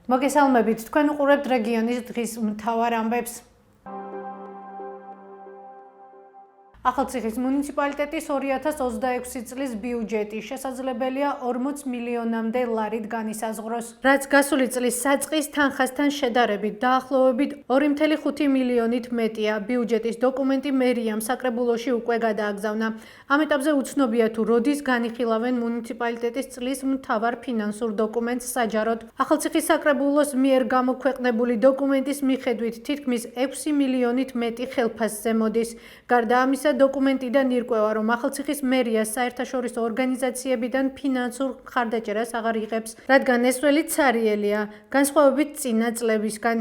მოგესალმებით, თქვენ უყურებთ რეგიონის დღის მთავარ ამბებს. ახალციხის მუნიციპალიტეტის 2026 წლის ბიუჯეტი შესაძლებელია 40 მილიონამდე ლარით განისაზღვროს, რაც გასული წლის საწყის თანხასთან შედარებით დაახლოებით 2.5 მილიონით მეტია. ბიუჯეტის დოკუმენტი მერიამ საკრებულოში უკვე გადააგზავნა. ამ ეტაპზე უცნობია თუ როდის განიხილავენ მუნიციპალიტეტის წლის მთავარ ფინანსურ დოკუმენტს საჯაროდ. ახალციხის საკრებულოს მიერ გამოქვეყნებული დოკუმენტის მიხედვით თითქმის 6 მილიონით მეტი ხელფასზე მოდის. გარდა ამისა, დოკუმენტიდან ირკვევა, რომ ახალციხის მერია საერთაშორისო ორგანიზაციებიდან ფინანსურ მხარდაჭერას აღარ იღებს, რადგან ეს ველი ცარიელია, განსხვავებით წინა წლებისგან.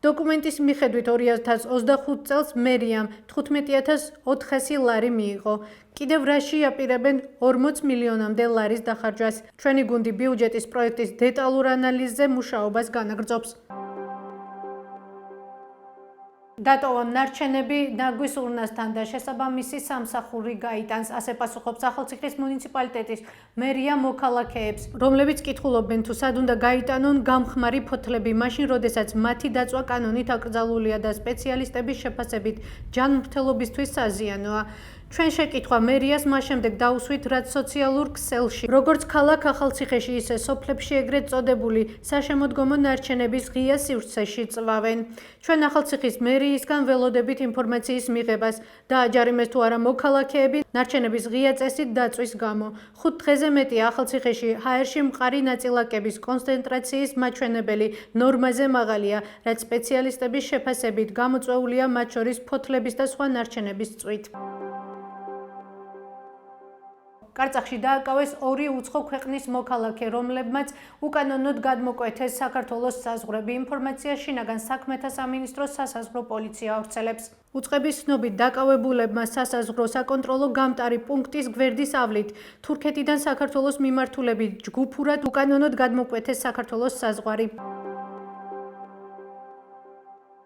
დოკუმენტის მიხედვით 2025 წელს მერიამ 15.400 ლარი მიიღო. კიდევ რაში აპირებენ 40 მილიონამდე ლარის დახარჯვას. ჩვენი გუნდი ბიუჯეტის პროექტის დეტალურ ანალიზზე მუშაობას განაგრძობს. დატოვა ნარჩენები ნაგვის ურნასთან და შესაბამისი სამსახური გაიტანს, ასე პასუხობს ახალციხის მუნიციპალიტეტის მერია მოქალაქეებს, რომლებიც კითხულობენ თუ სად უნდა გაიტანონ გამხმარი ფოთლები, მაშინ როდესაც მათი დაწვა კანონით აკრძალულია და სპეციალისტების შეფასებით ჯანმრთელობისთვის საზიანოა. ჩვენ შეკითხვა მერიას მას შემდეგ დაუსვით, რაც სოციალურ ქსელში, როგორც ქალაქ ახალციხეში, ისე სოფლებში ეგრეთ წოდებული საშემოდგომო ნარჩენების ღია სივრცეში წვავენ. ჩვენ ახალციხის მერიისგან ველოდებით ინფორმაციის მიღებას, დააჯარიმეს თუ არა მოქალაქეები ნარჩენების ღია წესით დაწვის გამო. 5 დღეზე მეტია ახალციხეში ჰაერში მყარი ნაწილაკების კონცენტრაციის მაჩვენებელი ნორმაზე მაღალია, რაც სპეციალისტების შეფასებით გამოწვეულია მათ შორის ფოთლების და სხვა ნარჩენების წვით. კარწახში დააკავეს 2 უცხო ქვეყნის მოქალაქე, რომლებმაც უკანონოდ გადმოკვეთეს საქართველოს საზღვრები. ინფორმაცია შინაგან საქმეთა სამინისტროს სასაზღვრო პოლიცია ავრცელებს. უწყების ცნობით დაკავებულებმა სასაზღვრო საკონტროლო გამტარი პუნქტის გვერდის ავლით თურქეთიდან საქართველოს მიმართულებით ჯგუფურად უკანონოდ გადმოკვეთეს საქართველოს საზღვარი.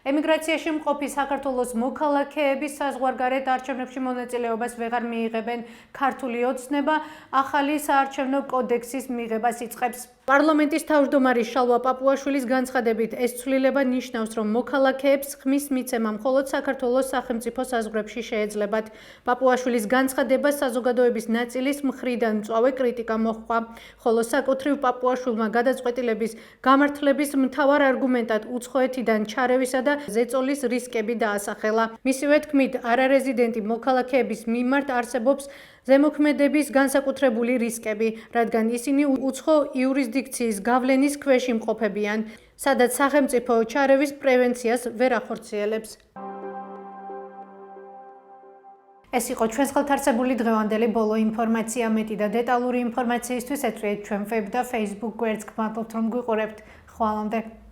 ემიგრაციაში მყოფი საქართველოს მოქალაქეების საზღვარგარეთ არჩევნებში მონაწილეობას ვეღარ მიიღებენ. ქართული ოცნება ახალი საარჩევნო კოდექსის მიღებას იწყებს. პარლამენტის თავმჯდომარის შალვა პაპუაშვილის განცხადებით, ეს ცვლილება ნიშნავს, რომ მოქალაქეებს ხმის მიცემა მხოლოდ საქართველოს სახელმწიფო საზღვრებში შეეძლებათ. პაპუაშვილის განცხადებას საზოგადოების ნაწილის მხრიდან მწვავე კრიტიკა მოჰყვა, ხოლო საკუთრივ პაპუაშვილმა გადაწყვეტილების გამართლების მთავარ არგუმენტად უცხოეთიდან ჩარევისა და ზეწოლის რისკები დაასახელა. მისივე თქმით, არარეზიდენტი მოქალაქეების მიმართ არსებობს ზემოქმედების განსაკუთრებული რისკები, რადგან ისინი უცხო იურისდიქციის გავლენის ქვეშ იმყოფებიან, სადაც სახელმწიფო ჩარევის პრევენციას ვერ ახორციელებს. ეს იყო ჩვენს ხელთ არსებული დღევანდელი ბოლო ინფორმაცია. მეტი და დეტალური ინფორმაციისთვის ეწვიეთ ჩვენ ვებ და Facebook გვერდს. გმადლობთ, რომ გვიყურებთ. ხვალამდე.